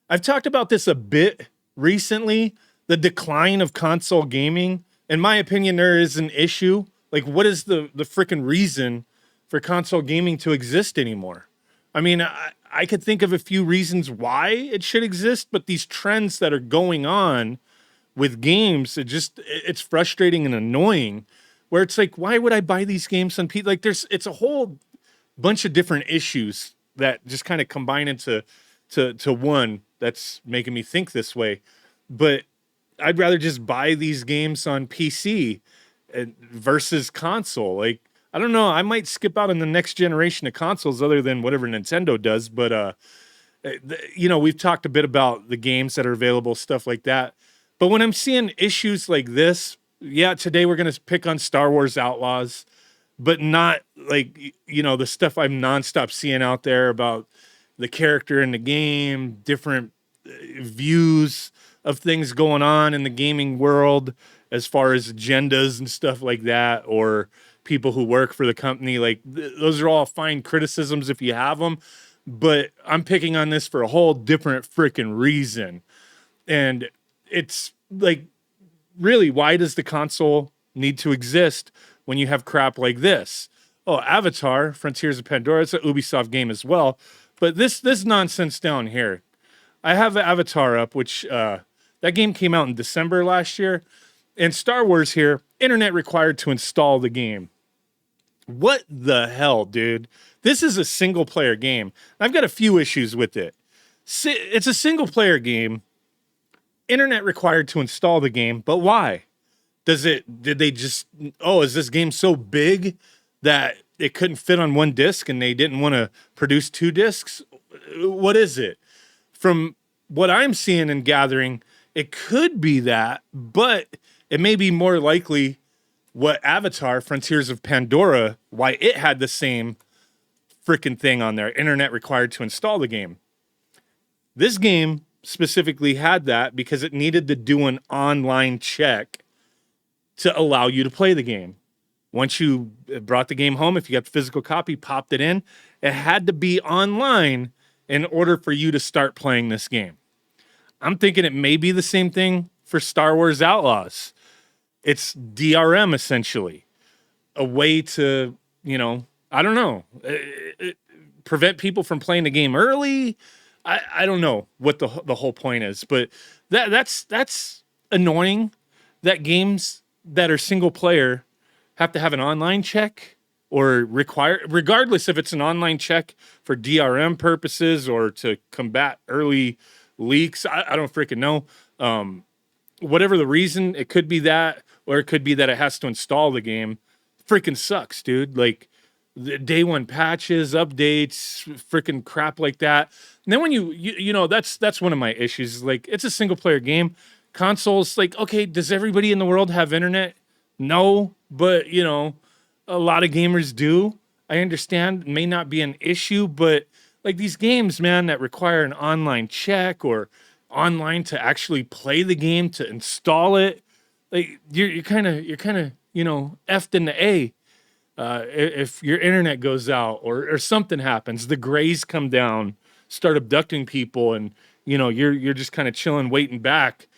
I've talked about this a bit recently. The decline of console gaming. In my opinion, there is an issue. Like, what is the freaking reason for console gaming to exist anymore? I mean, I could think of a few reasons why it should exist, but these trends that are going on with games, it's frustrating and annoying. Where it's like, why would I buy these games on P? Like, it's a whole bunch of different issues that just kind of combine into to one that's making me think this way. But I'd rather just buy these games on PC versus console. Like, I don't know, I might skip out on the next generation of consoles other than whatever Nintendo does. But we've talked a bit about the games that are available, stuff like that. But when I'm seeing issues like this, yeah, today we're gonna pick on Star Wars Outlaws, but not like the stuff I'm nonstop seeing out there about the character in the game, different views of things going on in the gaming world as far as agendas and stuff like that, or people who work for the company. Like those are all fine criticisms if you have them, but I'm picking on this for a whole different freaking reason. And it's like, really, why does the console need to exist when you have crap like this? Oh, Avatar, Frontiers of Pandora, it's an Ubisoft game as well. But this nonsense down here, I have Avatar up, which that game came out in December last year. And Star Wars here, internet required to install the game. What the hell, dude? This is a single player game. I've got a few issues with it. It's a single player game, internet required to install the game, but why? Did they just, is this game so big that it couldn't fit on one disc and they didn't want to produce two discs? What is it? From what I'm seeing and gathering, it could be that, but it may be more likely what Avatar, Frontiers of Pandora, why it had the same freaking thing on there, internet required to install the game. This game specifically had that because it needed to do an online check to allow you to play the game. Once you brought the game home, if you got the physical copy, popped it in, it had to be online in order for you to start playing this game. I'm thinking it may be the same thing for Star Wars Outlaws. It's DRM essentially, a way to, I don't know, prevent people from playing the game early. I don't know what the whole point is, but that's annoying that games that are single player have to have an online check or regardless if it's an online check for DRM purposes or to combat early leaks. I don't freaking know. Whatever the reason, it could be that, or it could be that it has to install the game. Freaking sucks, dude. Like the day one patches, updates, freaking crap like that. And then when that's one of my issues. Like, it's a single player game. Consoles, like, okay, does everybody in the world have internet? No, but a lot of gamers do. I understand it may not be an issue, but like these games, man, that require an online check or online to actually play the game, to install it, like you're kind of effed in the A. If your internet goes out or something happens, the grays come down, start abducting people, and you're just kind of chilling, waiting back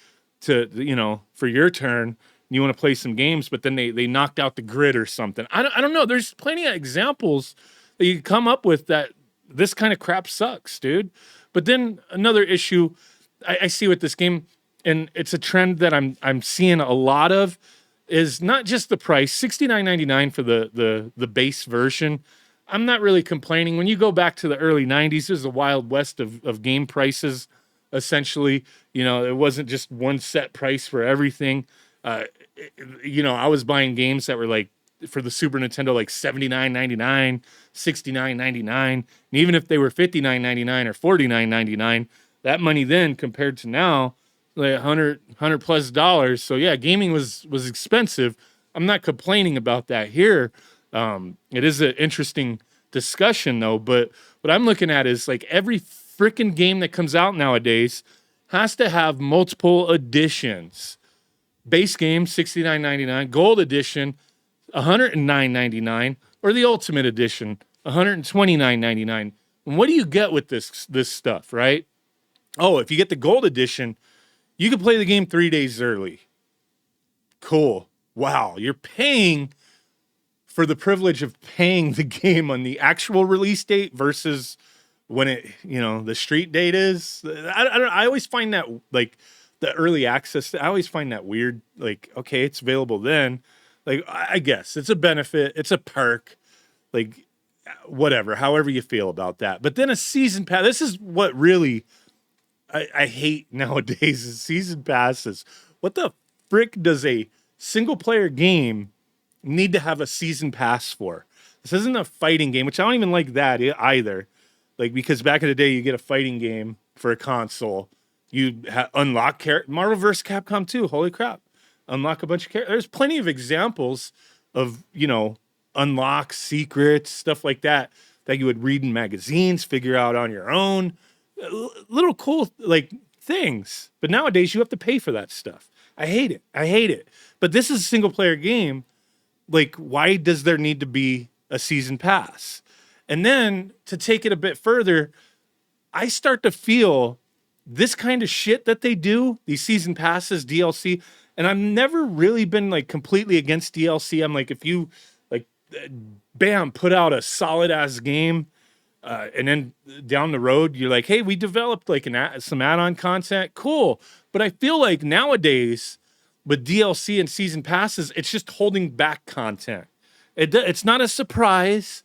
to for your turn. You want to play some games, but then they knocked out the grid or something. I don't know. There's plenty of examples that you come up with that this kind of crap sucks, dude. But then another issue I see with this game, and it's a trend that I'm seeing a lot of, is not just the price, $69.99 for the base version. I'm not really complaining. When you go back to the early 90s, there's a wild west of game prices, essentially. It wasn't just one set price for everything. I was buying games that were like, for the Super Nintendo, like $79.99, $69.99. And even if they were $59.99 or $49.99, that money then compared to now, like $100 plus dollars. So yeah, gaming was expensive. I'm not complaining about that here. It is an interesting discussion though, but what I'm looking at is like every freaking game that comes out nowadays has to have multiple editions. Base game, $69.99, gold edition, $109.99, or the ultimate edition, $129.99. And what do you get with this stuff, right? Oh, if you get the gold edition, you can play the game 3 days early. Cool. Wow. You're paying for the privilege of paying the game on the actual release date versus when it, the street date is. I always find that like the early access, I always find that weird. Like, okay, it's available then. Like, I guess it's a benefit, it's a perk, like whatever, however you feel about that. But then a season pass, this is what really I hate nowadays is season passes. What the frick does a single player game need to have a season pass for? This isn't a fighting game, which I don't even like that either. Like, because back in the day, you get a fighting game for a console, you unlock Marvel vs. Capcom 2. Holy crap! Unlock a bunch of characters. There's plenty of examples of unlock secrets, stuff like that you would read in magazines, figure out on your own. Little cool like things. But nowadays, you have to pay for that stuff. I hate it. I hate it. But this is a single player game. Like, why does there need to be a season pass? And then to take it a bit further, I start to feel this kind of shit that they do, these season passes, DLC, and I've never really been like completely against DLC. I'm like, if you like, bam, put out a solid ass game, and then down the road, you're like, hey, we developed like some add-on content, cool. But I feel like nowadays with DLC and season passes, it's just holding back content. It's not a surprise.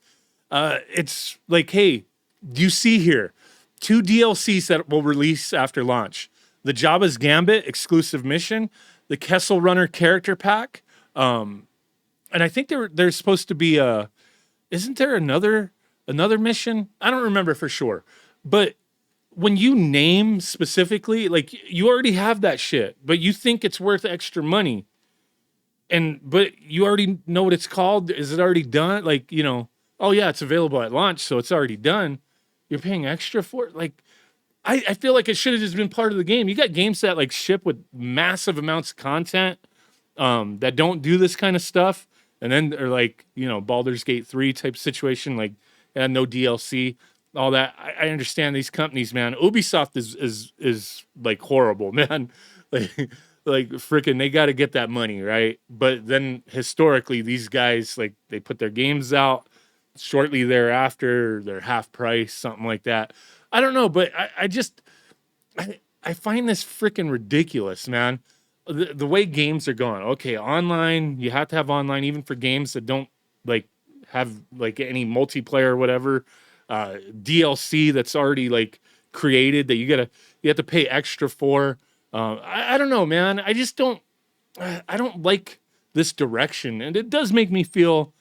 It's like, hey, do you see here 2 DLCs that will release after launch? The Jabba's Gambit exclusive mission, the Kessel Runner character pack, and I think there's supposed to be isn't there another mission? I don't remember for sure, but when you name specifically, like you already have that shit, but you think it's worth extra money, but you already know what it's called. Is it already done? Like, oh yeah, it's available at launch, so it's already done. You're paying extra for it. Like, I feel like it should have just been part of the game. You got games that like ship with massive amounts of content that don't do this kind of stuff, and then they're like, Baldur's Gate 3 type situation, like no DLC, all that. I understand these companies, man. Ubisoft is like horrible, man. Like freaking, they got to get that money, right? But then historically, these guys, like, they put their games out shortly thereafter, they're half price, something like that. I don't know, but I find this freaking ridiculous, man. The way games are going. Okay, online, you have to have online, even for games that don't like have like any multiplayer or whatever. DLC that's already like created that you have to pay extra for. I don't know, man. I just don't. I don't like this direction, and it does make me feel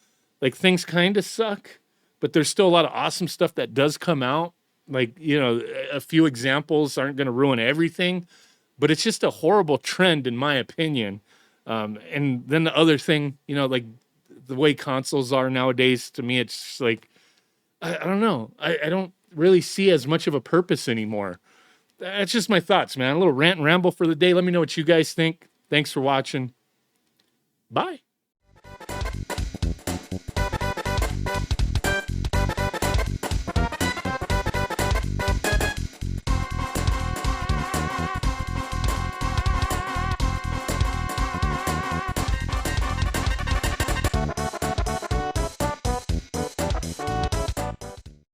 like things kind of suck. But there's still a lot of awesome stuff that does come out. Like, a few examples aren't going to ruin everything, but it's just a horrible trend, in my opinion. And then the other thing, like the way consoles are nowadays, to me, it's just like, I don't know. I don't really see as much of a purpose anymore. That's just my thoughts, man. A little rant and ramble for the day. Let me know what you guys think. Thanks for watching. Bye.